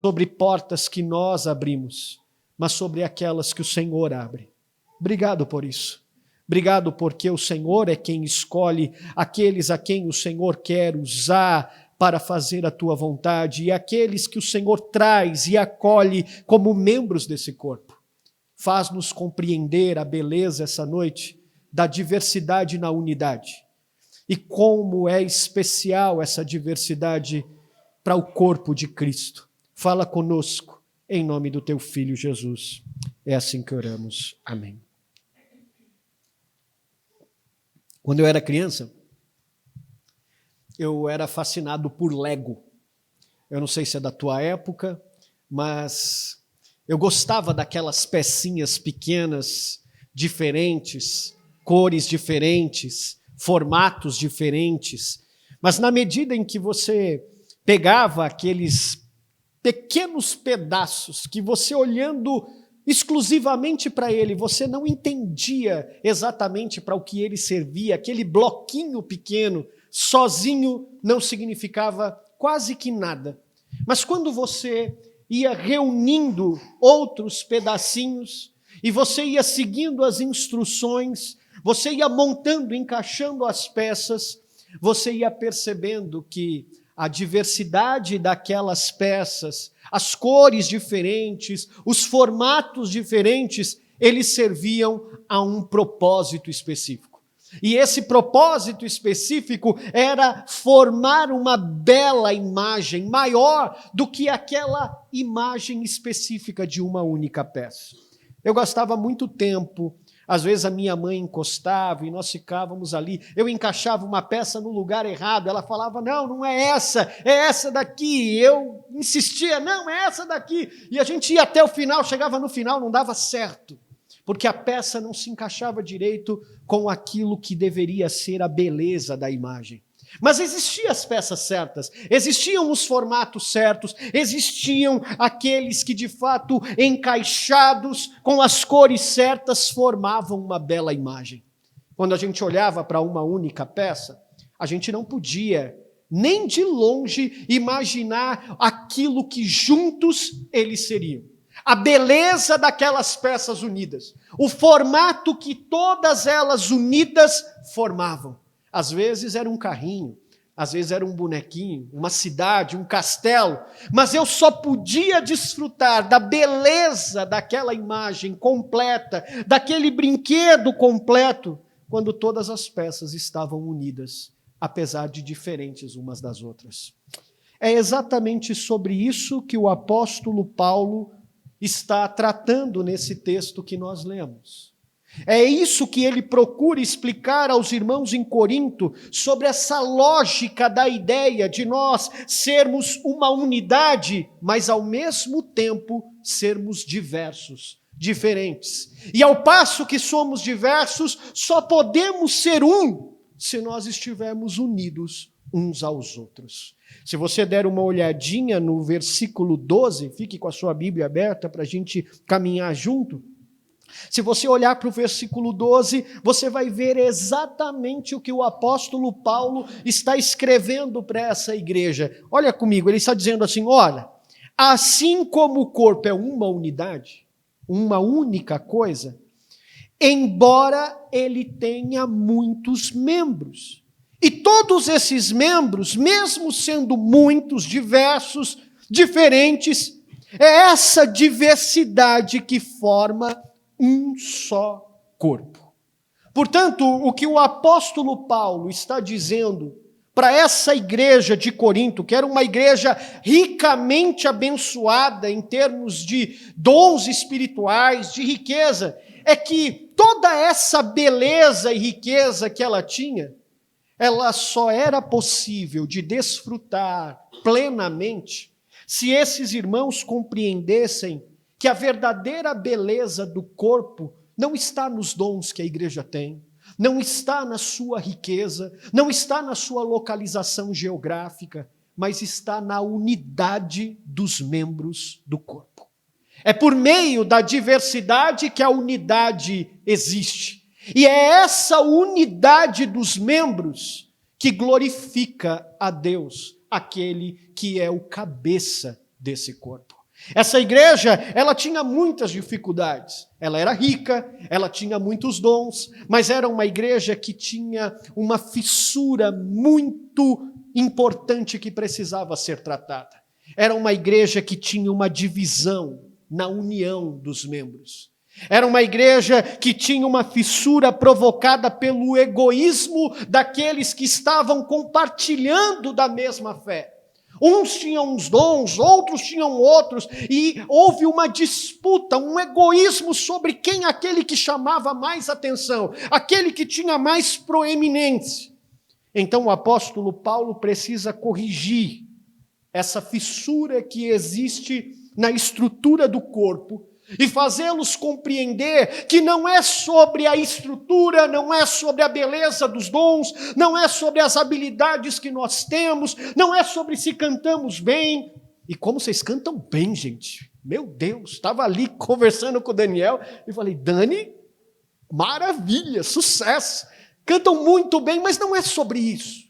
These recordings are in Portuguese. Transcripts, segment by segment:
sobre portas que nós abrimos, mas sobre aquelas que o Senhor abre. Obrigado por isso. Obrigado porque o Senhor é quem escolhe aqueles a quem o Senhor quer usar para fazer a tua vontade e aqueles que o Senhor traz e acolhe como membros desse corpo. Faz-nos compreender a beleza essa noite da diversidade na unidade e como é especial essa diversidade para o corpo de Cristo. Fala conosco em nome do teu Filho Jesus. É assim que oramos. Amém. Quando eu era criança, eu era fascinado por Lego. Eu não sei se é da tua época, mas eu gostava daquelas pecinhas pequenas, diferentes, cores diferentes, formatos diferentes. Mas na medida em que você pegava aqueles pequenos pedaços que você olhando exclusivamente para ele, você não entendia exatamente para o que ele servia, aquele bloquinho pequeno, sozinho, não significava quase que nada. Mas quando você ia reunindo outros pedacinhos e você ia seguindo as instruções, você ia montando, encaixando as peças, você ia percebendo que a diversidade daquelas peças, as cores diferentes, os formatos diferentes, eles serviam a um propósito específico. E esse propósito específico era formar uma bela imagem, maior do que aquela imagem específica de uma única peça. Eu gastava muito tempo. Às vezes a minha mãe encostava e nós ficávamos ali. Eu encaixava uma peça no lugar errado. Ela falava, não é essa daqui. Eu insistia, não, é essa daqui. E a gente ia até o final, chegava no final, não dava certo. Porque a peça não se encaixava direito com aquilo que deveria ser a beleza da imagem. Mas existiam as peças certas, existiam os formatos certos, existiam aqueles que de fato encaixados com as cores certas formavam uma bela imagem. Quando a gente olhava para uma única peça, a gente não podia nem de longe imaginar aquilo que juntos eles seriam. A beleza daquelas peças unidas, o formato que todas elas unidas formavam. Às vezes era um carrinho, às vezes era um bonequinho, uma cidade, um castelo, mas eu só podia desfrutar da beleza daquela imagem completa, daquele brinquedo completo, quando todas as peças estavam unidas, apesar de diferentes umas das outras. É exatamente sobre isso que o apóstolo Paulo está tratando nesse texto que nós lemos. É isso que ele procura explicar aos irmãos em Corinto sobre essa lógica da ideia de nós sermos uma unidade, mas ao mesmo tempo sermos diversos, diferentes. E ao passo que somos diversos, só podemos ser um se nós estivermos unidos uns aos outros. Se você der uma olhadinha no versículo 12, fique com a sua Bíblia aberta para a gente caminhar junto. Se você olhar para o versículo 12, você vai ver exatamente o que o apóstolo Paulo está escrevendo para essa igreja. Olha comigo, ele está dizendo assim, olha, assim como o corpo é uma unidade, uma única coisa, embora ele tenha muitos membros, e todos esses membros, mesmo sendo muitos, diversos, diferentes, é essa diversidade que forma um só corpo. Portanto, o que o apóstolo Paulo está dizendo para essa igreja de Corinto, que era uma igreja ricamente abençoada em termos de dons espirituais, de riqueza, é que toda essa beleza e riqueza que ela tinha, ela só era possível de desfrutar plenamente se esses irmãos compreendessem que a verdadeira beleza do corpo não está nos dons que a igreja tem, não está na sua riqueza, não está na sua localização geográfica, mas está na unidade dos membros do corpo. É por meio da diversidade que a unidade existe. E é essa unidade dos membros que glorifica a Deus, aquele que é o cabeça desse corpo. Essa igreja, ela tinha muitas dificuldades. Ela era rica, ela tinha muitos dons, mas era uma igreja que tinha uma fissura muito importante que precisava ser tratada. Era uma igreja que tinha uma divisão na união dos membros. Era uma igreja que tinha uma fissura provocada pelo egoísmo daqueles que estavam compartilhando da mesma fé. Uns tinham uns dons, outros tinham outros, e houve uma disputa, um egoísmo sobre quem aquele que chamava mais atenção, aquele que tinha mais proeminência. Então o apóstolo Paulo precisa corrigir essa fissura que existe na estrutura do corpo e fazê-los compreender que não é sobre a estrutura, não é sobre a beleza dos dons, não é sobre as habilidades que nós temos, não é sobre se cantamos bem. E como vocês cantam bem, gente. Meu Deus, estava ali conversando com o Daniel e falei, Dani, maravilha, sucesso. Cantam muito bem, mas não é sobre isso.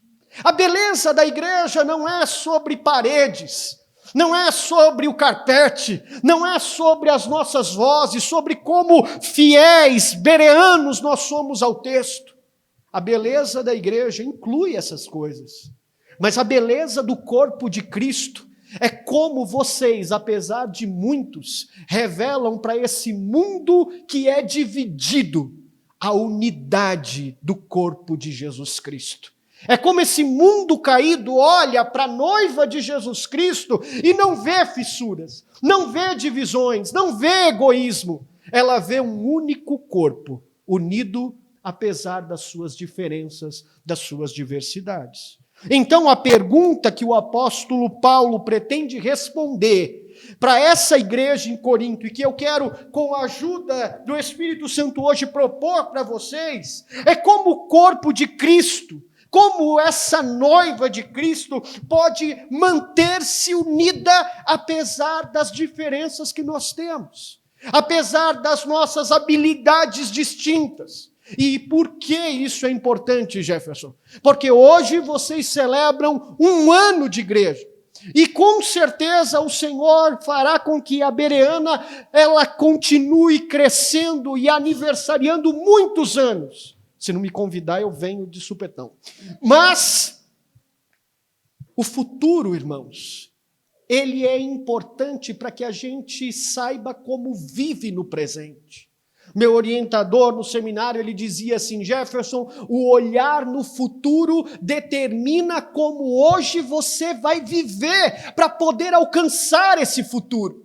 A beleza da igreja não é sobre paredes, não é sobre o carpete, não é sobre as nossas vozes, sobre como fiéis, bereanos nós somos ao texto. A beleza da igreja inclui essas coisas, mas a beleza do corpo de Cristo é como vocês, apesar de muitos, revelam para esse mundo que é dividido a unidade do corpo de Jesus Cristo. É como esse mundo caído olha para a noiva de Jesus Cristo e não vê fissuras, não vê divisões, não vê egoísmo. Ela vê um único corpo, unido apesar das suas diferenças, das suas diversidades. Então a pergunta que o apóstolo Paulo pretende responder para essa igreja em Corinto, e que eu quero, com a ajuda do Espírito Santo hoje, propor para vocês, é como o corpo de Cristo, como essa noiva de Cristo pode manter-se unida apesar das diferenças que nós temos, apesar das nossas habilidades distintas. E por que isso é importante, Jefferson? Porque hoje vocês celebram um ano de igreja. E com certeza o Senhor fará com que a Bereana ela continue crescendo e aniversariando muitos anos. Se não me convidar, eu venho de supetão. Mas o futuro, irmãos, ele é importante para que a gente saiba como vive no presente. Meu orientador no seminário, ele dizia assim, Jefferson, o olhar no futuro determina como hoje você vai viver para poder alcançar esse futuro.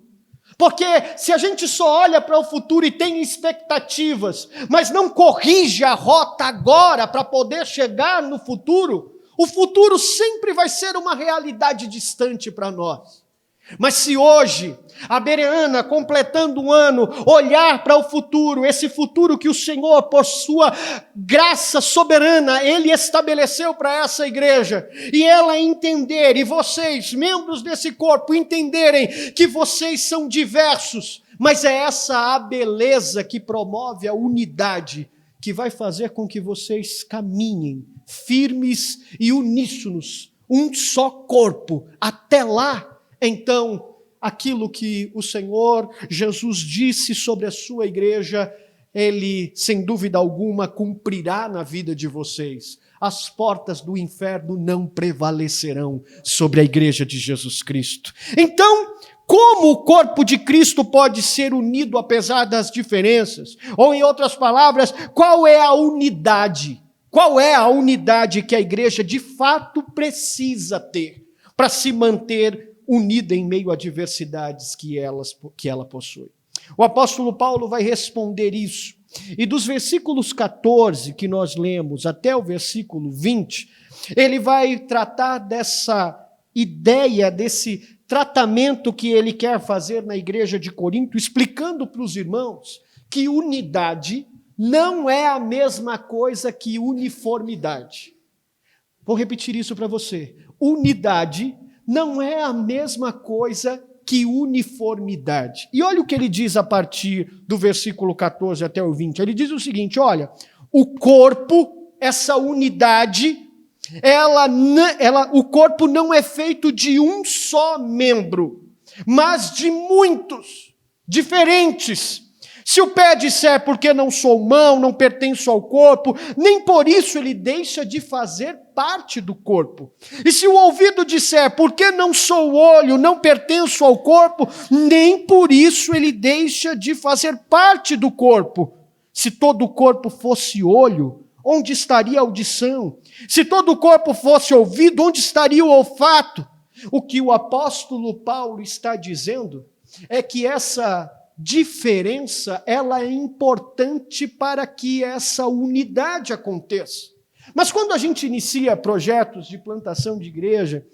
Porque se a gente só olha para o futuro e tem expectativas, mas não corrige a rota agora para poder chegar no futuro, o futuro sempre vai ser uma realidade distante para nós. Mas se hoje, a Bereana, completando um ano, olhar para o futuro, esse futuro que o Senhor, por sua graça soberana, Ele estabeleceu para essa igreja, e ela entender, e vocês, membros desse corpo, entenderem que vocês são diversos, mas é essa a beleza que promove a unidade, que vai fazer com que vocês caminhem firmes e uníssonos, um só corpo, até lá. Então, aquilo que o Senhor Jesus disse sobre a sua igreja, Ele, sem dúvida alguma, cumprirá na vida de vocês. As portas do inferno não prevalecerão sobre a igreja de Jesus Cristo. Então, como o corpo de Cristo pode ser unido apesar das diferenças? Ou, em outras palavras, qual é a unidade? Qual é a unidade que a igreja de fato precisa ter para se manter unida em meio a diversidades que ela possui? O apóstolo Paulo vai responder isso. E dos versículos 14 que nós lemos até o versículo 20, ele vai tratar dessa ideia, desse tratamento que ele quer fazer na igreja de Corinto, explicando para os irmãos que unidade não é a mesma coisa que uniformidade. Vou repetir isso para você. Unidade não é a mesma coisa que uniformidade. E olha o que ele diz a partir do versículo 14 até o 20. Ele diz o seguinte, olha, o corpo, essa unidade, o corpo não é feito de um só membro, mas de muitos, diferentes. Se o pé disser porque não sou mão, não pertenço ao corpo, nem por isso ele deixa de fazer parte do corpo. E se o ouvido disser porque não sou olho, não pertenço ao corpo, nem por isso ele deixa de fazer parte do corpo. Se todo o corpo fosse olho, onde estaria a audição? Se todo o corpo fosse ouvido, onde estaria o olfato? O que o apóstolo Paulo está dizendo é que essa diferença, ela é importante para que essa unidade aconteça. Mas quando a gente inicia projetos de plantação de igreja,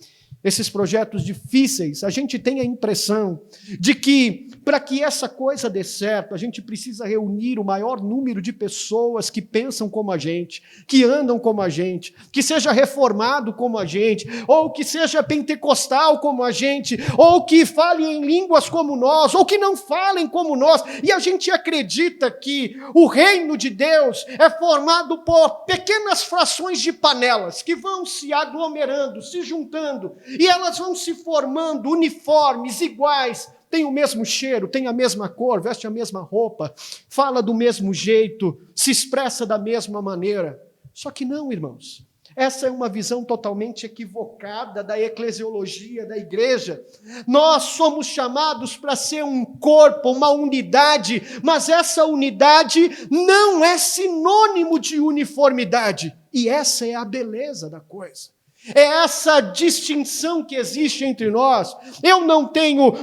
esses projetos difíceis, a gente tem a impressão de que, para que essa coisa dê certo, a gente precisa reunir o maior número de pessoas que pensam como a gente, que andam como a gente, que seja reformado como a gente, ou que seja pentecostal como a gente, ou que fale em línguas como nós, ou que não falem como nós. E a gente acredita que o reino de Deus é formado por pequenas frações de panelas que vão se aglomerando, se juntando, e elas vão se formando uniformes, iguais, tem o mesmo cheiro, tem a mesma cor, veste a mesma roupa, fala do mesmo jeito, se expressa da mesma maneira. Só que não, irmãos. Essa é uma visão totalmente equivocada da eclesiologia da igreja. Nós somos chamados para ser um corpo, uma unidade, mas essa unidade não é sinônimo de uniformidade. E essa é a beleza da coisa. É essa distinção que existe entre nós. Eu não tenho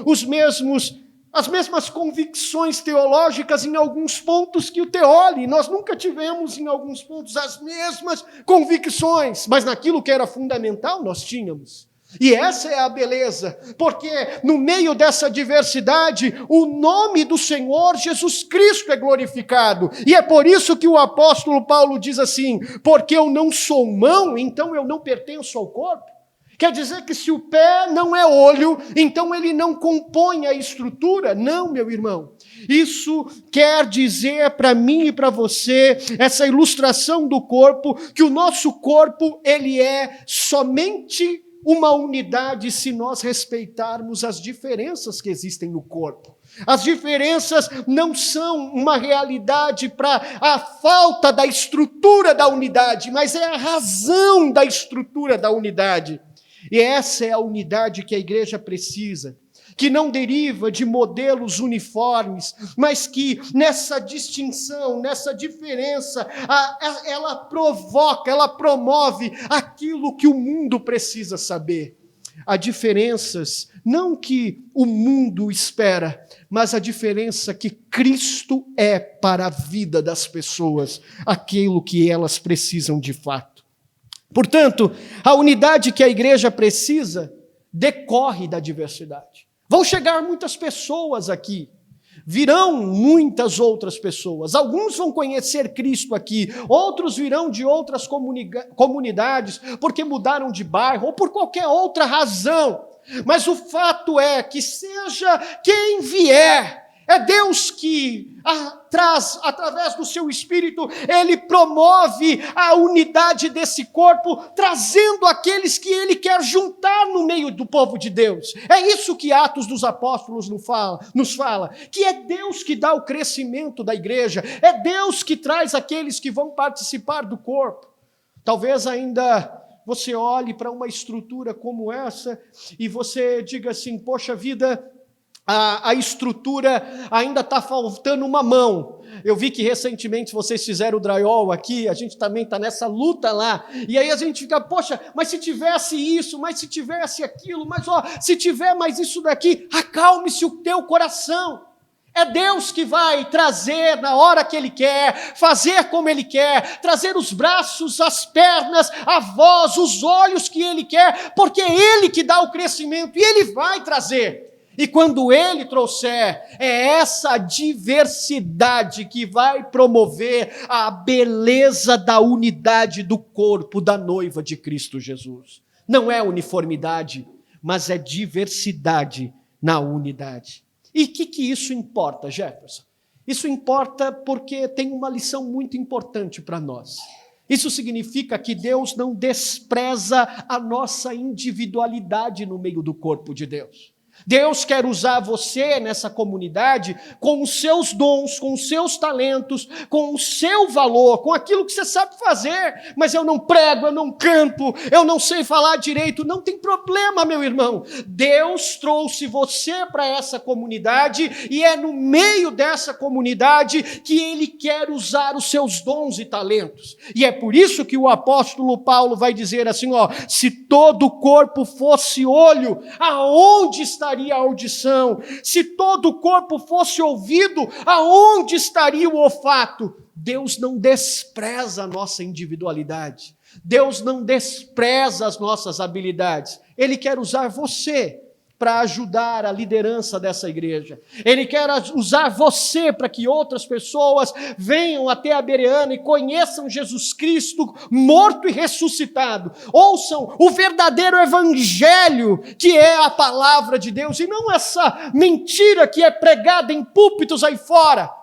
as mesmas convicções teológicas em alguns pontos que o Teole. Nós nunca tivemos em alguns pontos as mesmas convicções, mas naquilo que era fundamental nós tínhamos. E essa é a beleza, porque no meio dessa diversidade, o nome do Senhor Jesus Cristo é glorificado. E é por isso que o apóstolo Paulo diz assim: porque eu não sou mão, então eu não pertenço ao corpo. Quer dizer que se o pé não é olho, então ele não compõe a estrutura? Não, meu irmão. Isso quer dizer para mim e para você, essa ilustração do corpo, que o nosso corpo, ele é somente uma unidade se nós respeitarmos as diferenças que existem no corpo. As diferenças não são uma realidade para a falta da estrutura da unidade, mas é a razão da estrutura da unidade. E essa é a unidade que a igreja precisa, que não deriva de modelos uniformes, mas que nessa distinção, nessa diferença, ela provoca, ela promove aquilo que o mundo precisa saber. Há diferenças, não que o mundo espera, mas a diferença que Cristo é para a vida das pessoas, aquilo que elas precisam de fato. Portanto, a unidade que a igreja precisa decorre da diversidade. Vão chegar muitas pessoas aqui, virão muitas outras pessoas, alguns vão conhecer Cristo aqui, outros virão de outras comunidades, porque mudaram de bairro, ou por qualquer outra razão, mas o fato é que seja quem vier, é Deus que traz, através do seu Espírito, Ele promove a unidade desse corpo, trazendo aqueles que Ele quer juntar no meio do povo de Deus. É isso que Atos dos Apóstolos nos fala, que é Deus que dá o crescimento da igreja, é Deus que traz aqueles que vão participar do corpo. Talvez ainda você olhe para uma estrutura como essa e você diga assim: poxa vida, a estrutura ainda está faltando uma mão. Eu vi que recentemente vocês fizeram o drywall aqui, a gente também está nessa luta lá, e aí a gente fica, poxa, mas se tivesse isso, mas se tivesse aquilo, mas se tiver mais isso daqui, acalme-se o teu coração. É Deus que vai trazer na hora que Ele quer, fazer como Ele quer, trazer os braços, as pernas, a voz, os olhos que Ele quer, porque é Ele que dá o crescimento e Ele vai trazer. E quando Ele trouxer, é essa diversidade que vai promover a beleza da unidade do corpo da noiva de Cristo Jesus. Não é uniformidade, mas é diversidade na unidade. E o que isso importa, Jefferson? Isso importa porque tem uma lição muito importante para nós. Isso significa que Deus não despreza a nossa individualidade no meio do corpo de Deus. Deus quer usar você nessa comunidade com os seus dons, com os seus talentos, com o seu valor, com aquilo que você sabe fazer. Mas eu não prego, eu não canto, eu não sei falar direito. Não tem problema, meu irmão. Deus trouxe você para essa comunidade e é no meio dessa comunidade que Ele quer usar os seus dons e talentos. E é por isso que o apóstolo Paulo vai dizer assim, se todo o corpo fosse olho, aonde estaria a audição? Se todo o corpo fosse ouvido, aonde estaria o olfato? Deus não despreza a nossa individualidade. Deus não despreza as nossas habilidades. Ele quer usar você para ajudar a liderança dessa igreja. Ele quer usar você para que outras pessoas venham até a Bereana e conheçam Jesus Cristo morto e ressuscitado. Ouçam o verdadeiro evangelho, que é a palavra de Deus, e não essa mentira que é pregada em púlpitos aí fora,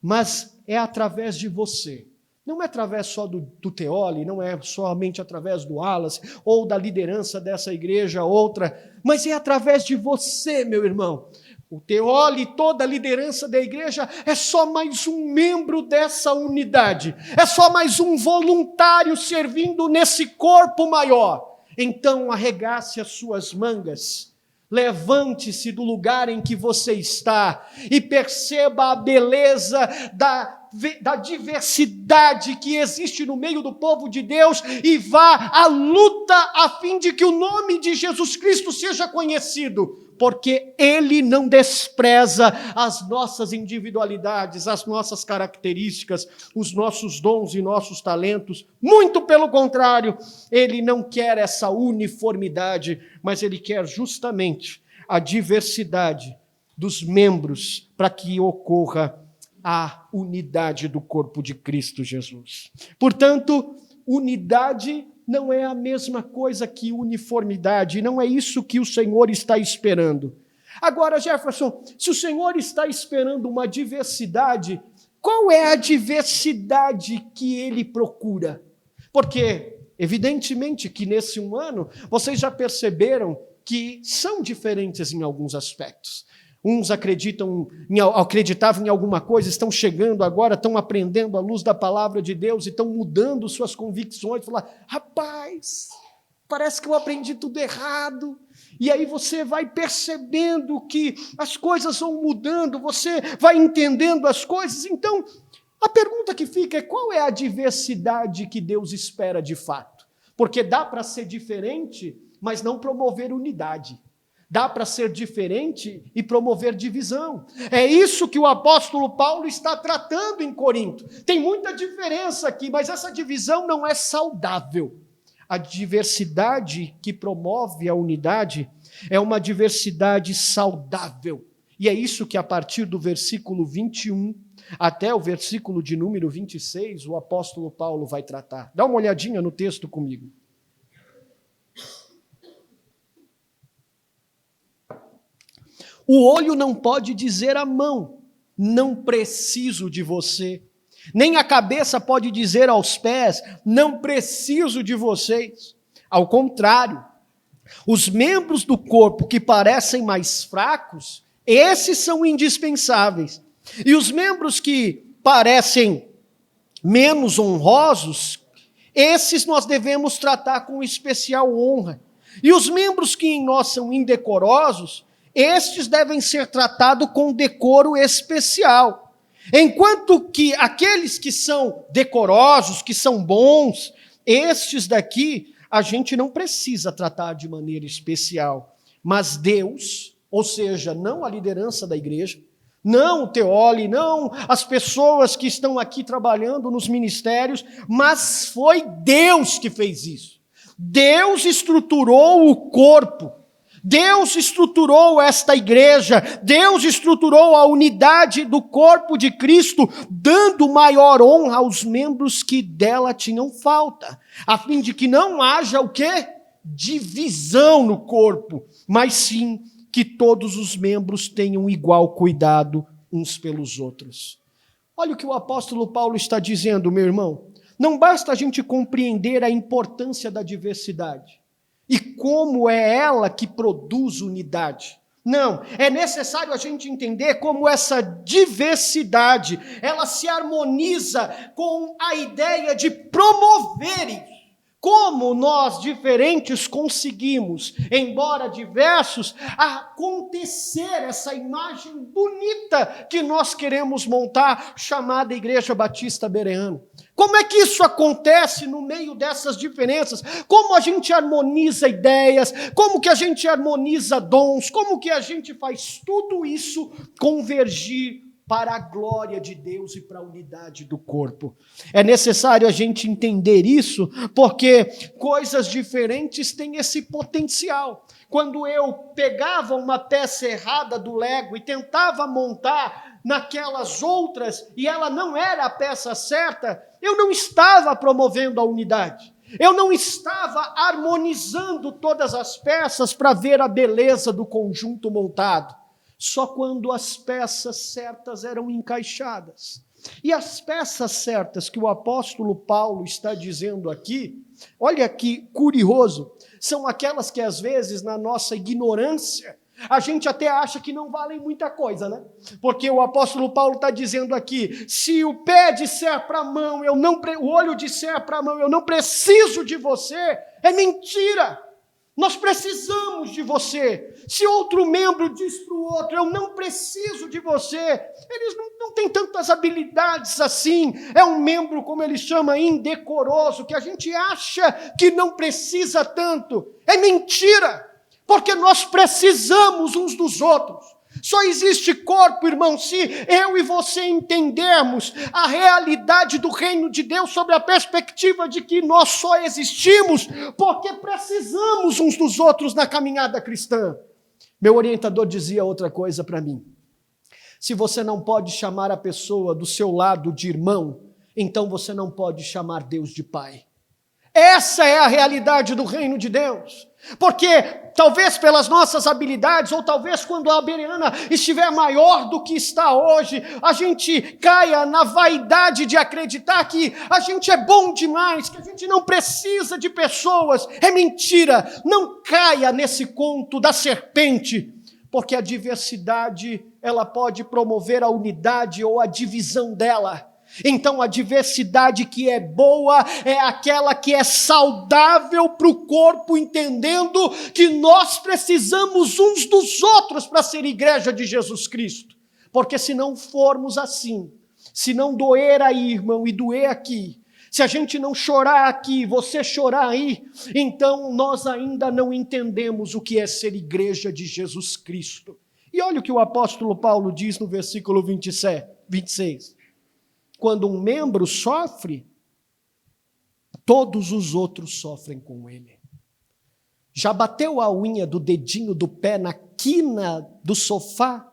mas é através de você. Não é através só do Teoli, não é somente através do Wallace ou da liderança dessa igreja, outra, mas é através de você, meu irmão. O Teoli, toda a liderança da igreja é só mais um membro dessa unidade, é só mais um voluntário servindo nesse corpo maior. Então arregace as suas mangas, levante-se do lugar em que você está e perceba a beleza da diversidade que existe no meio do povo de Deus e vá à luta a fim de que o nome de Jesus Cristo seja conhecido, porque Ele não despreza as nossas individualidades, as nossas características, os nossos dons e nossos talentos. Muito pelo contrário, Ele não quer essa uniformidade, mas Ele quer justamente a diversidade dos membros para que ocorra a unidade do corpo de Cristo Jesus. Portanto, unidade não é a mesma coisa que uniformidade, não é isso que o Senhor está esperando. Agora, Jefferson, se o Senhor está esperando uma diversidade, qual é a diversidade que Ele procura? Porque, evidentemente, que nesse um ano, vocês já perceberam que são diferentes em alguns aspectos. Uns acreditavam em alguma coisa, estão chegando agora, estão aprendendo à luz da palavra de Deus e estão mudando suas convicções. Falar, rapaz, parece que eu aprendi tudo errado. E aí você vai percebendo que as coisas vão mudando, você vai entendendo as coisas. Então, a pergunta que fica é: qual é a diversidade que Deus espera de fato? Porque dá para ser diferente, mas não promover unidade. Dá para ser diferente e promover divisão. É isso que o apóstolo Paulo está tratando em Corinto. Tem muita diferença aqui, mas essa divisão não é saudável. A diversidade que promove a unidade é uma diversidade saudável. E é isso que a partir do versículo 21 até o versículo de número 26, o apóstolo Paulo vai tratar. Dá uma olhadinha no texto comigo. O olho não pode dizer à mão, não preciso de você. Nem a cabeça pode dizer aos pés, não preciso de vocês. Ao contrário, os membros do corpo que parecem mais fracos, esses são indispensáveis. E os membros que parecem menos honrosos, esses nós devemos tratar com especial honra. E os membros que em nós são indecorosos, estes devem ser tratados com decoro especial. Enquanto que aqueles que são decorosos, que são bons, estes daqui a gente não precisa tratar de maneira especial. Mas Deus, ou seja, não a liderança da igreja, não o Teoli, não as pessoas que estão aqui trabalhando nos ministérios, mas foi Deus que fez isso. Deus estruturou o corpo. Deus estruturou esta igreja, Deus estruturou a unidade do corpo de Cristo, dando maior honra aos membros que dela tinham falta, a fim de que não haja o quê? Divisão no corpo, mas sim que todos os membros tenham igual cuidado uns pelos outros. Olha o que o apóstolo Paulo está dizendo, meu irmão. Não basta a gente compreender a importância da diversidade e como é ela que produz unidade. Não, é necessário a gente entender como essa diversidade, ela se harmoniza com a ideia de promover isso. Como nós diferentes conseguimos, embora diversos, acontecer essa imagem bonita que nós queremos montar, chamada Igreja Batista Bereana. Como é que isso acontece no meio dessas diferenças? Como a gente harmoniza ideias? Como que a gente harmoniza dons? Como que a gente faz tudo isso convergir para a glória de Deus e para a unidade do corpo? É necessário a gente entender isso, porque coisas diferentes têm esse potencial. Quando eu pegava uma peça errada do Lego e tentava montar naquelas outras, e ela não era a peça certa, eu não estava promovendo a unidade. Eu não estava harmonizando todas as peças para ver a beleza do conjunto montado. Só quando as peças certas eram encaixadas. E as peças certas que o apóstolo Paulo está dizendo aqui, olha que curioso, são aquelas que às vezes na nossa ignorância, a gente até acha que não valem muita coisa, né? Porque o apóstolo Paulo está dizendo aqui, se o pé disser para a mão, o olho disser para a mão, eu não preciso de você, é mentira. Nós precisamos de você. Se outro membro diz para o outro, eu não preciso de você, eles não têm tantas habilidades assim. É um membro, como ele chama, indecoroso, que a gente acha que não precisa tanto. É mentira, porque nós precisamos uns dos outros. Só existe corpo, irmão, se eu e você entendermos a realidade do reino de Deus sobre a perspectiva de que nós só existimos porque precisamos uns dos outros na caminhada cristã. Meu orientador dizia outra coisa para mim. Se você não pode chamar a pessoa do seu lado de irmão, então você não pode chamar Deus de Pai. Essa é a realidade do reino de Deus. Porque talvez pelas nossas habilidades, ou talvez quando a Bereana estiver maior do que está hoje, a gente caia na vaidade de acreditar que a gente é bom demais, que a gente não precisa de pessoas. É mentira, não caia nesse conto da serpente, porque a diversidade, ela pode promover a unidade ou a divisão dela. Então a diversidade que é boa é aquela que é saudável para o corpo, entendendo que nós precisamos uns dos outros para ser igreja de Jesus Cristo. Porque se não formos assim, se não doer aí, irmão, e doer aqui, se a gente não chorar aqui, você chorar aí, então nós ainda não entendemos o que é ser igreja de Jesus Cristo. E olha o que o apóstolo Paulo diz no versículo 26. Quando um membro sofre, todos os outros sofrem com ele. Já bateu a unha do dedinho do pé na quina do sofá?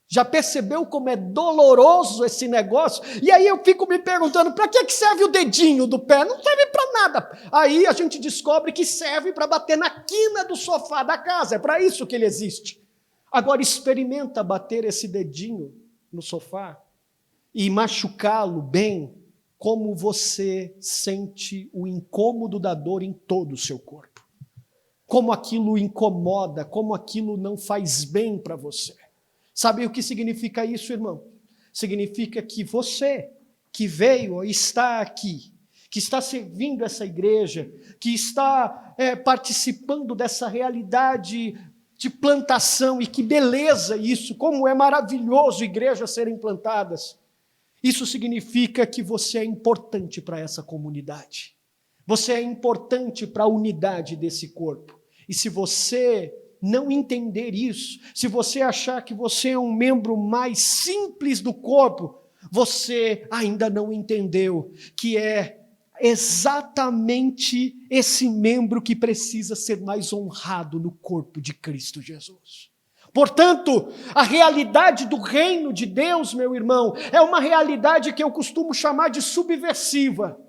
Já percebeu como é doloroso esse negócio? E aí eu fico me perguntando, para que serve o dedinho do pé? Não serve para nada. Aí a gente descobre que serve para bater na quina do sofá da casa, é para isso que ele existe. Agora experimenta bater esse dedinho no sofá e machucá-lo bem, como você sente o incômodo da dor em todo o seu corpo. Como aquilo incomoda, como aquilo não faz bem para você. Sabe o que significa isso, irmão? Significa que você, que veio, está aqui, que está servindo essa igreja, que está participando dessa realidade de plantação, e que beleza isso, como é maravilhoso igrejas serem plantadas. Isso significa que você é importante para essa comunidade. Você é importante para a unidade desse corpo. E se você não entender isso, se você achar que você é um membro mais simples do corpo, você ainda não entendeu que é exatamente esse membro que precisa ser mais honrado no corpo de Cristo Jesus. Portanto, a realidade do reino de Deus, meu irmão, é uma realidade que eu costumo chamar de subversiva.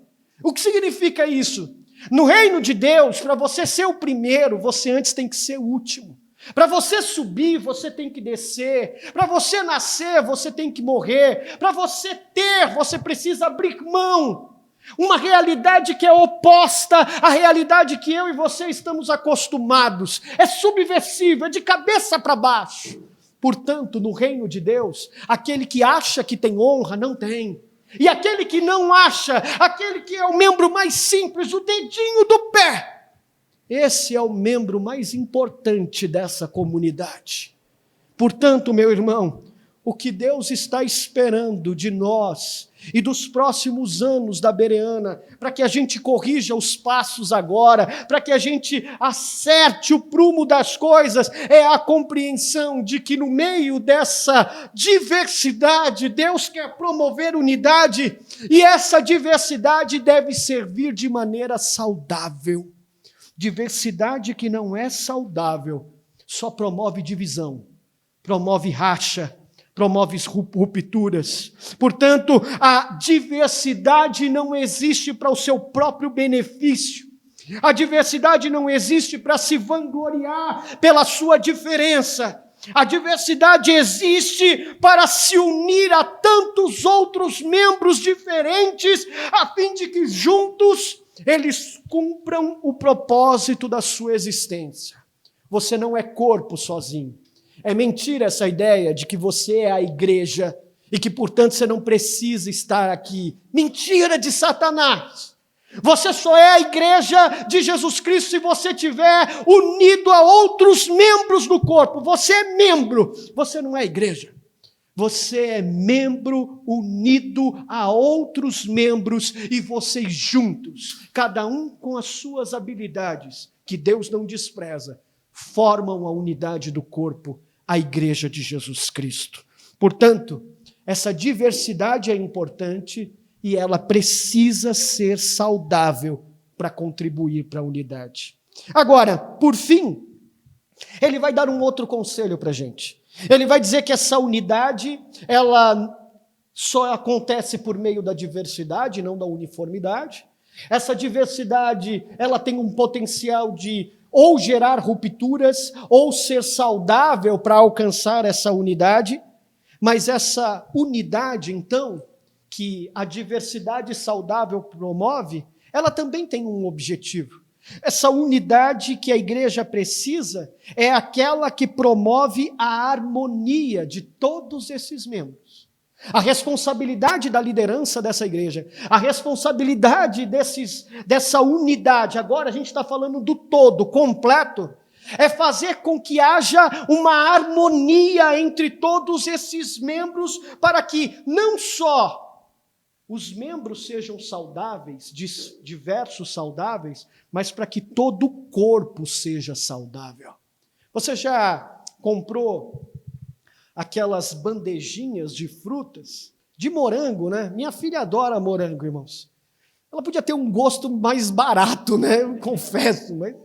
O que significa isso? No reino de Deus, para você ser o primeiro, você antes tem que ser o último. Para você subir, você tem que descer. Para você nascer, você tem que morrer. Para você ter, você precisa abrir mão. Uma realidade que é oposta à realidade que eu e você estamos acostumados. É subversiva, é de cabeça para baixo. Portanto, no reino de Deus, aquele que acha que tem honra, não tem. E aquele que não acha, aquele que é o membro mais simples, o dedinho do pé, esse é o membro mais importante dessa comunidade. Portanto, meu irmão, o que Deus está esperando de nós e dos próximos anos da Bereana, para que a gente corrija os passos agora, para que a gente acerte o prumo das coisas, é a compreensão de que no meio dessa diversidade, Deus quer promover unidade, e essa diversidade deve servir de maneira saudável. Diversidade que não é saudável só promove divisão, promove racha, promove rupturas. Portanto, a diversidade não existe para o seu próprio benefício. A diversidade não existe para se vangloriar pela sua diferença. A diversidade existe para se unir a tantos outros membros diferentes, a fim de que juntos eles cumpram o propósito da sua existência. Você não é corpo sozinho. É mentira essa ideia de que você é a igreja e que, portanto, você não precisa estar aqui. Mentira de Satanás! Você só é a igreja de Jesus Cristo se você estiver unido a outros membros do corpo. Você é membro, você não é igreja. Você é membro unido a outros membros e vocês juntos, cada um com as suas habilidades, que Deus não despreza, formam a unidade do corpo, a igreja de Jesus Cristo. Portanto, essa diversidade é importante e ela precisa ser saudável para contribuir para a unidade. Agora, por fim, ele vai dar um outro conselho para a gente. Ele vai dizer que essa unidade, ela só acontece por meio da diversidade, não da uniformidade. Essa diversidade, ela tem um potencial de ou gerar rupturas, ou ser saudável para alcançar essa unidade. Mas essa unidade, então, que a diversidade saudável promove, ela também tem um objetivo. Essa unidade que a igreja precisa é aquela que promove a harmonia de todos esses membros. A responsabilidade da liderança dessa igreja, a responsabilidade dessa unidade, agora a gente está falando do todo, completo, é fazer com que haja uma harmonia entre todos esses membros, para que não só os membros sejam saudáveis, diversos saudáveis, mas para que todo o corpo seja saudável. Você já comprou aquelas bandejinhas de frutas, de morango, né? Minha filha adora morango, irmãos. Ela podia ter um gosto mais barato, né? Eu confesso, mas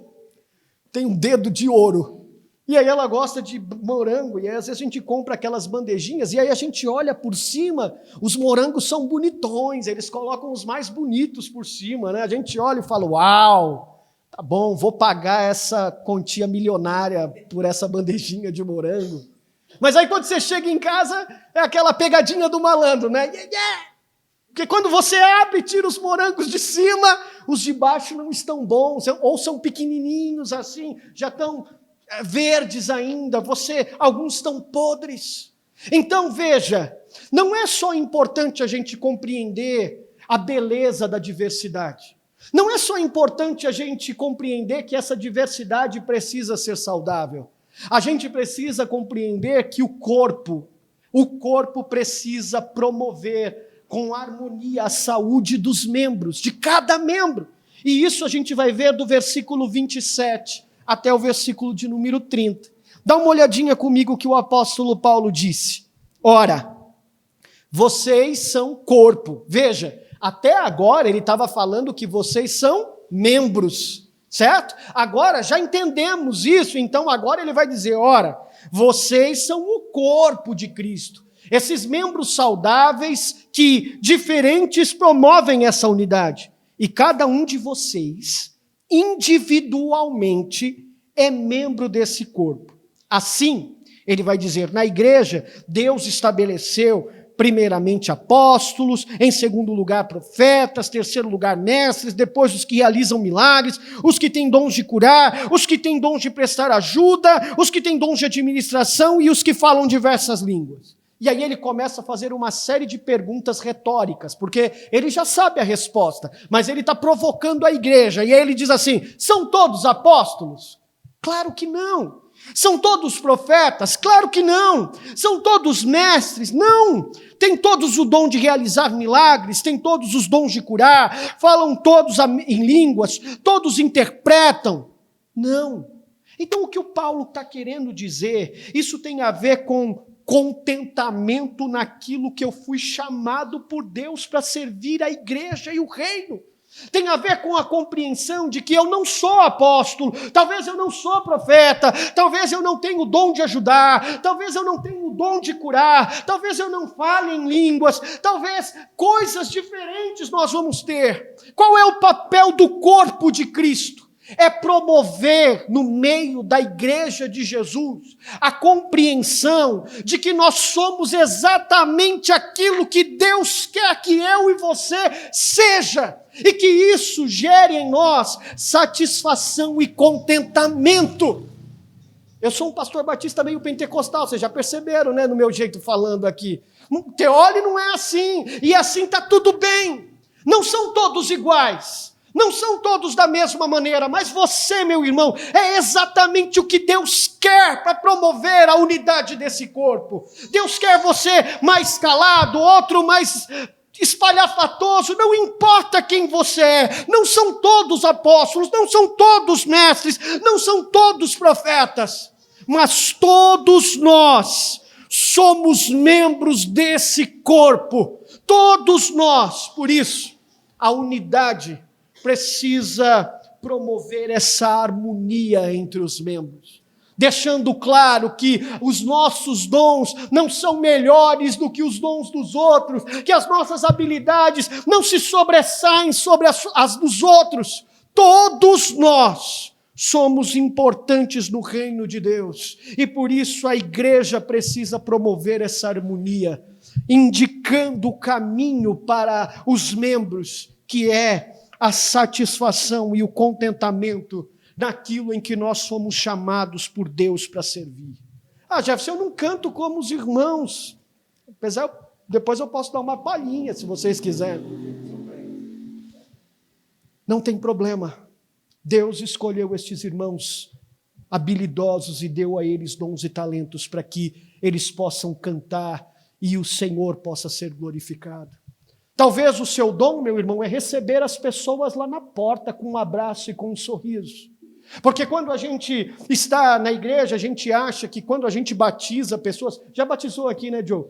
tem um dedo de ouro. E aí ela gosta de morango, e aí às vezes a gente compra aquelas bandejinhas, e aí a gente olha por cima, os morangos são bonitões, eles colocam os mais bonitos por cima, né? A gente olha e fala, uau, tá bom, vou pagar essa quantia milionária por essa bandejinha de morango. Mas aí quando você chega em casa, é aquela pegadinha do malandro, né? Porque quando você abre e tira os morangos de cima, os de baixo não estão bons, ou são pequenininhos assim, já estão verdes ainda, alguns estão podres. Então veja, não é só importante a gente compreender a beleza da diversidade. Não é só importante a gente compreender que essa diversidade precisa ser saudável. A gente precisa compreender que o corpo precisa promover com harmonia a saúde dos membros, de cada membro. E isso a gente vai ver do versículo 27 até o versículo de número 30. Dá uma olhadinha comigo o que o apóstolo Paulo disse. Ora, vocês são corpo. Veja, até agora ele estava falando que vocês são membros, certo? Agora já entendemos isso, então agora ele vai dizer, ora, vocês são o corpo de Cristo. Esses membros saudáveis que diferentes promovem essa unidade. E cada um de vocês, individualmente, é membro desse corpo. Assim, ele vai dizer, na igreja, Deus estabeleceu primeiramente apóstolos, em segundo lugar profetas, terceiro lugar mestres, depois os que realizam milagres, os que têm dons de curar, os que têm dons de prestar ajuda, os que têm dons de administração e os que falam diversas línguas. E aí ele começa a fazer uma série de perguntas retóricas, porque ele já sabe a resposta, mas ele está provocando a igreja, e aí ele diz assim: são todos apóstolos? Claro que não. São todos profetas? Claro que não. São todos mestres? Não. Tem todos o dom de realizar milagres, tem todos os dons de curar, falam todos em línguas, todos interpretam? Não. Então o que o Paulo está querendo dizer, isso tem a ver com contentamento naquilo que eu fui chamado por Deus para servir a igreja e o reino. Tem a ver com a compreensão de que eu não sou apóstolo, talvez eu não sou profeta, talvez eu não tenha o dom de ajudar, talvez eu não tenha o dom de curar, talvez eu não fale em línguas, talvez coisas diferentes nós vamos ter. Qual é o papel do corpo de Cristo? É promover no meio da igreja de Jesus a compreensão de que nós somos exatamente aquilo que Deus quer que eu e você seja, e que isso gere em nós satisfação e contentamento. Eu sou um pastor batista meio pentecostal, vocês já perceberam, né, no meu jeito falando aqui. Teólogo não é assim, e assim está tudo bem. Não são todos iguais. Não são todos da mesma maneira, mas você, meu irmão, é exatamente o que Deus quer para promover a unidade desse corpo. Deus quer você mais calado, outro mais espalhafatoso, não importa quem você é. Não são todos apóstolos, não são todos mestres, não são todos profetas, mas todos nós somos membros desse corpo. Todos nós, por isso, a unidade precisa promover essa harmonia entre os membros, deixando claro que os nossos dons não são melhores do que os dons dos outros, que as nossas habilidades não se sobressaem sobre as dos outros. Todos nós somos importantes no reino de Deus, e por isso a igreja precisa promover essa harmonia, indicando o caminho para os membros, que é a satisfação e o contentamento naquilo em que nós somos chamados por Deus para servir. Jefferson, eu não canto como os irmãos. Apesar, depois eu posso dar uma palhinha, se vocês quiserem. Não tem problema. Deus escolheu estes irmãos habilidosos e deu a eles dons e talentos para que eles possam cantar e o Senhor possa ser glorificado. Talvez o seu dom, meu irmão, é receber as pessoas lá na porta com um abraço e com um sorriso. Porque quando a gente está na igreja, a gente acha que quando a gente batiza pessoas... Já batizou aqui, né, Joe?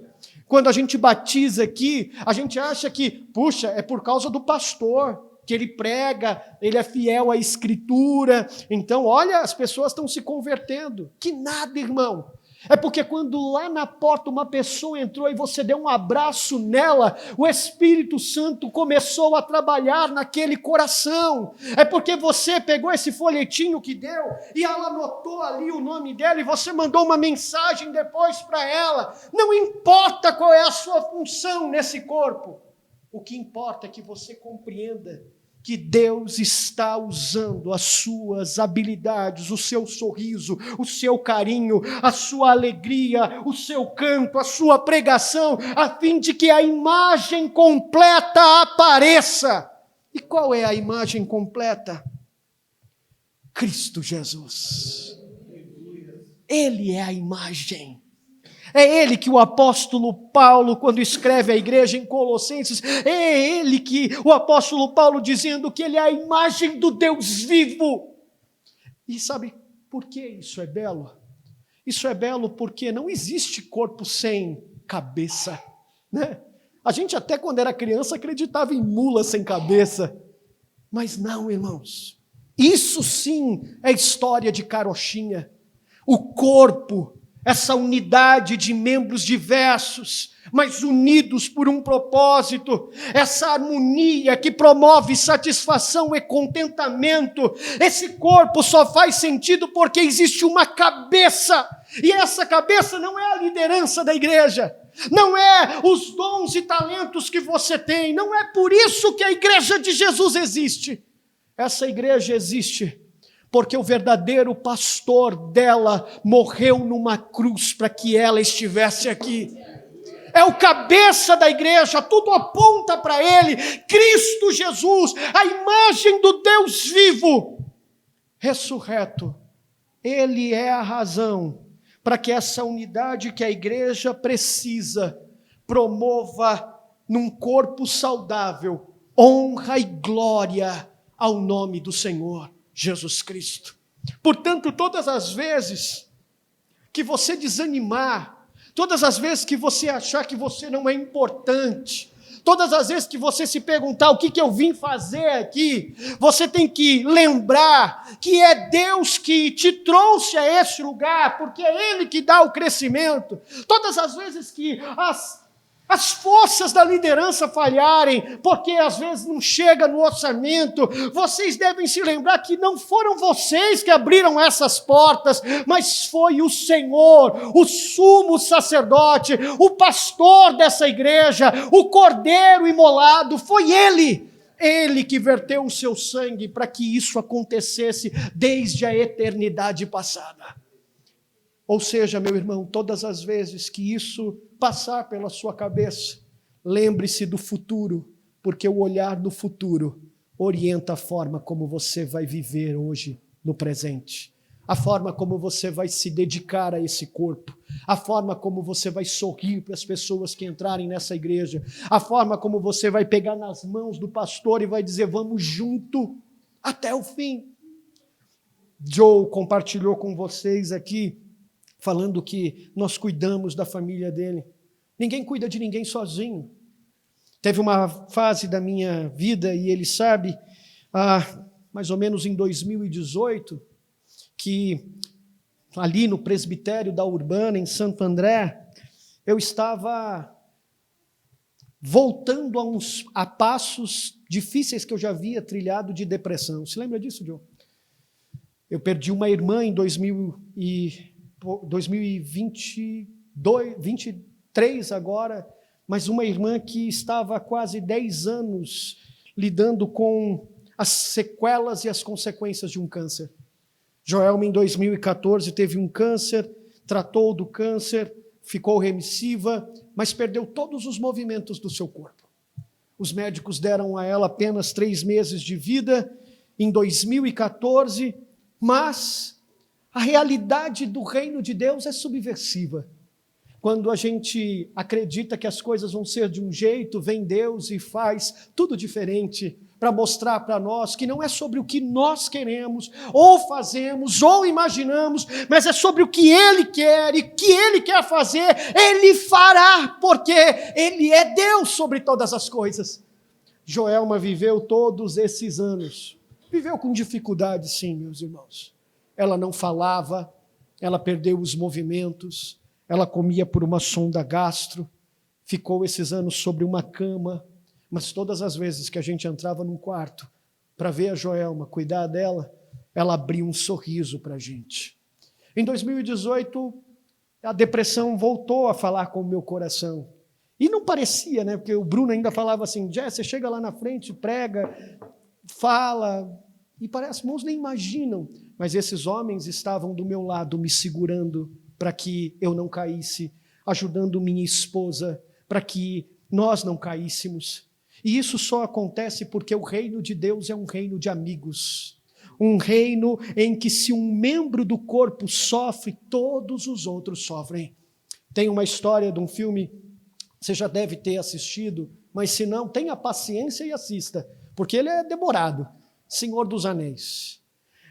Quando a gente batiza aqui, a gente acha que, puxa, é por causa do pastor, que ele prega, ele é fiel à Escritura. Então, olha, as pessoas estão se convertendo. Que nada, irmão. É porque quando lá na porta uma pessoa entrou e você deu um abraço nela, o Espírito Santo começou a trabalhar naquele coração. É porque você pegou esse folhetinho que deu e ela anotou ali o nome dela e você mandou uma mensagem depois para ela. Não importa qual é a sua função nesse corpo. O que importa é que você compreenda que Deus está usando as suas habilidades, o seu sorriso, o seu carinho, a sua alegria, o seu canto, a sua pregação, a fim de que a imagem completa apareça. E qual é a imagem completa? Cristo Jesus. Ele é a imagem. É ele que o apóstolo Paulo, quando escreve à igreja em Colossenses, é ele que o apóstolo Paulo dizendo que ele é a imagem do Deus vivo. E sabe por que isso é belo? Isso é belo porque não existe corpo sem cabeça, né? A gente até quando era criança acreditava em mula sem cabeça, mas não, irmãos. Isso sim é história de carochinha. O corpo, essa unidade de membros diversos, mas unidos por um propósito, essa harmonia que promove satisfação e contentamento. Esse corpo só faz sentido porque existe uma cabeça, e essa cabeça não é a liderança da igreja, não é os dons e talentos que você tem, não é por isso que a igreja de Jesus existe. Essa igreja existe porque o verdadeiro pastor dela morreu numa cruz para que ela estivesse aqui. É o cabeça da igreja, tudo aponta para ele, Cristo Jesus, a imagem do Deus vivo, ressurreto. Ele é a razão para que essa unidade que a igreja precisa promova num corpo saudável honra e glória ao nome do Senhor Jesus Cristo. Portanto, todas as vezes que você desanimar, todas as vezes que você achar que você não é importante, todas as vezes que você se perguntar o que eu vim fazer aqui, você tem que lembrar que é Deus que te trouxe a esse lugar, porque é Ele que dá o crescimento. Todas as vezes que as forças da liderança falharem, porque às vezes não chega no orçamento, vocês devem se lembrar que não foram vocês que abriram essas portas, mas foi o Senhor, o sumo sacerdote, o pastor dessa igreja, o cordeiro imolado, foi Ele que verteu o seu sangue para que isso acontecesse desde a eternidade passada. Ou seja, meu irmão, todas as vezes que isso passar pela sua cabeça, lembre-se do futuro, porque o olhar do futuro orienta a forma como você vai viver hoje no presente, a forma como você vai se dedicar a esse corpo, a forma como você vai sorrir para as pessoas que entrarem nessa igreja, a forma como você vai pegar nas mãos do pastor e vai dizer, vamos junto até o fim. Joe compartilhou com vocês aqui, falando que nós cuidamos da família dele. Ninguém cuida de ninguém sozinho. Teve uma fase da minha vida, e ele sabe, mais ou menos em 2018, que ali no presbitério da Urbana, em Santo André, eu estava voltando a passos difíceis que eu já havia trilhado de depressão. Se lembra disso, Joe? Eu perdi uma irmã em 2023 agora, mas uma irmã que estava há quase 10 anos lidando com as sequelas e as consequências de um câncer. Joelma, em 2014, teve um câncer, tratou do câncer, ficou remissiva, mas perdeu todos os movimentos do seu corpo. Os médicos deram a ela apenas 3 meses de vida em 2014, mas a realidade do reino de Deus é subversiva. Quando a gente acredita que as coisas vão ser de um jeito, vem Deus e faz tudo diferente para mostrar para nós que não é sobre o que nós queremos, ou fazemos, ou imaginamos, mas é sobre o que Ele quer e o que Ele quer fazer, Ele fará, porque Ele é Deus sobre todas as coisas. Joelma viveu todos esses anos, viveu com dificuldade, sim, meus irmãos. Ela não falava, ela perdeu os movimentos, ela comia por uma sonda gastro, ficou esses anos sobre uma cama, mas todas as vezes que a gente entrava num quarto para ver a Joelma, cuidar dela, ela abria um sorriso para a gente. Em 2018, a depressão voltou a falar com o meu coração. E não parecia, né? Porque o Bruno ainda falava assim, Jess, você chega lá na frente, prega, fala, e parece, irmãos nem imaginam, mas esses homens estavam do meu lado, me segurando para que eu não caísse, ajudando minha esposa, para que nós não caíssemos. E isso só acontece porque o reino de Deus é um reino de amigos, um reino em que se um membro do corpo sofre, todos os outros sofrem. Tem uma história de um filme, você já deve ter assistido, mas se não, tenha paciência e assista, porque ele é demorado, Senhor dos Anéis.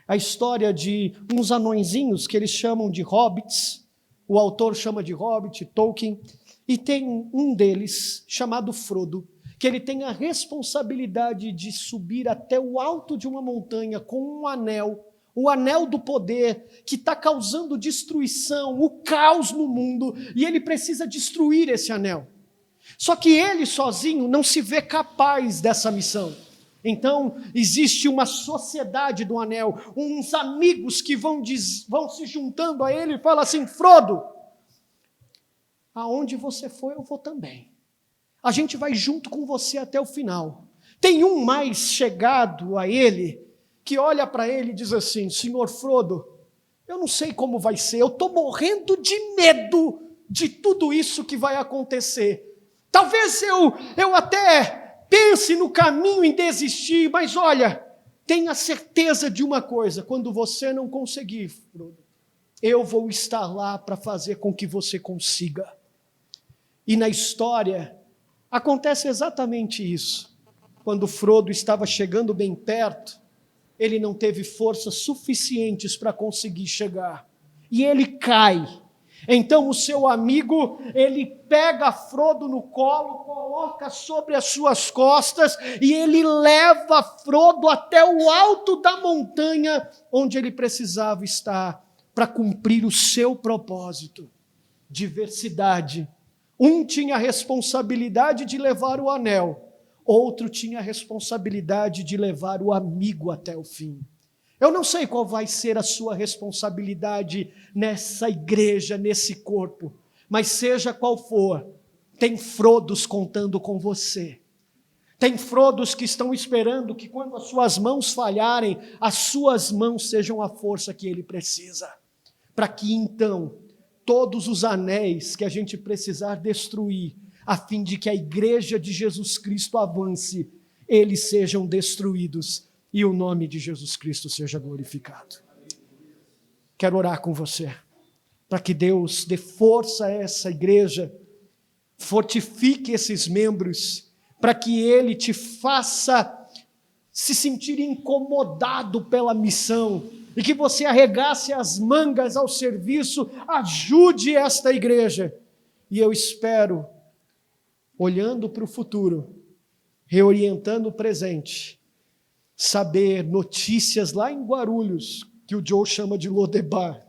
A história de uns anõezinhos que eles chamam de hobbits, o autor chama de hobbit, Tolkien, e tem um deles chamado Frodo, que ele tem a responsabilidade de subir até o alto de uma montanha com um anel, o anel do poder, que está causando destruição, o caos no mundo, e ele precisa destruir esse anel. Só que ele sozinho não se vê capaz dessa missão. Então, existe uma sociedade do anel, uns amigos que vão se juntando a ele e falam assim, Frodo, aonde você for, eu vou também. A gente vai junto com você até o final. Tem um mais chegado a ele, que olha para ele e diz assim: Senhor Frodo, eu não sei como vai ser, eu estou morrendo de medo de tudo isso que vai acontecer. Talvez eu até pense no caminho em desistir, mas olha, tenha certeza de uma coisa: quando você não conseguir, Frodo, eu vou estar lá para fazer com que você consiga. E na história acontece exatamente isso. Quando Frodo estava chegando bem perto, ele não teve forças suficientes para conseguir chegar. E ele cai. Então o seu amigo, ele pega Frodo no colo, coloca sobre as suas costas e ele leva Frodo até o alto da montanha onde ele precisava estar para cumprir o seu propósito. Diversidade. Um tinha a responsabilidade de levar o anel, outro tinha a responsabilidade de levar o amigo até o fim. Eu não sei qual vai ser a sua responsabilidade nessa igreja, nesse corpo, mas seja qual for, tem Frodos contando com você. Tem Frodos que estão esperando que quando as suas mãos falharem, as suas mãos sejam a força que ele precisa, para que então todos os anéis que a gente precisar destruir, a fim de que a igreja de Jesus Cristo avance, eles sejam destruídos e o nome de Jesus Cristo seja glorificado. Quero orar com você, para que Deus dê força a essa igreja, fortifique esses membros, para que Ele te faça se sentir incomodado pela missão, e que você arregace as mangas ao serviço, ajude esta igreja. E eu espero, olhando para o futuro, reorientando o presente, saber notícias lá em Guarulhos, que o Joe chama de Lodebar,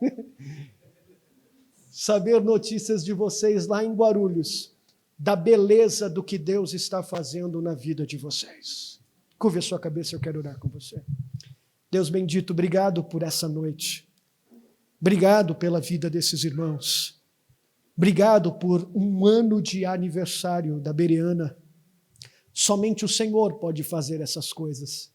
saber notícias de vocês lá em Guarulhos, da beleza do que Deus está fazendo na vida de vocês. Curve a sua cabeça, eu quero orar com você. Deus bendito, obrigado por essa noite. Obrigado pela vida desses irmãos. Obrigado por um ano de aniversário da Bereana. Somente o Senhor pode fazer essas coisas.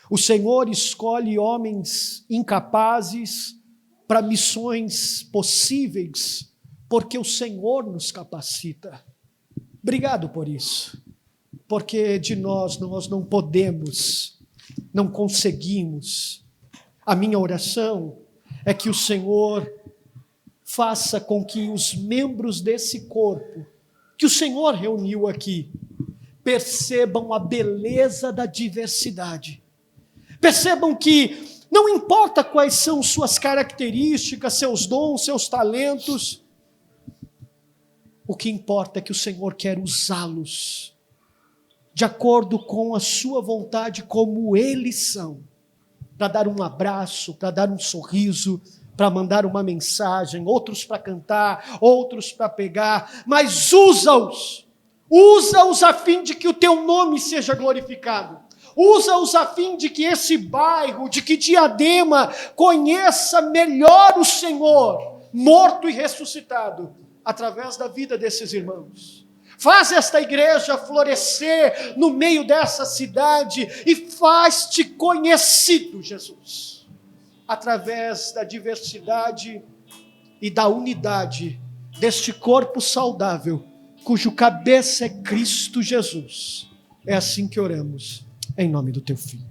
O Senhor escolhe homens incapazes para missões possíveis, porque o Senhor nos capacita. Obrigado por isso, porque de nós não podemos, não conseguimos. A minha oração é que o Senhor faça com que os membros desse corpo, que o Senhor reuniu aqui, percebam a beleza da diversidade. Percebam que não importa quais são suas características, seus dons, seus talentos, o que importa é que o Senhor quer usá-los de acordo com a sua vontade, como eles são, para dar um abraço, para dar um sorriso, para mandar uma mensagem, outros para cantar, outros para pegar, mas usa-os a fim de que o teu nome seja glorificado, usa-os a fim de que esse bairro, de que Diadema conheça melhor o Senhor, morto e ressuscitado, através da vida desses irmãos. Faz esta igreja florescer no meio dessa cidade e faz-te conhecido, Jesus, através da diversidade e da unidade deste corpo saudável, cujo cabeça é Cristo Jesus. É assim que oramos, em nome do teu Filho.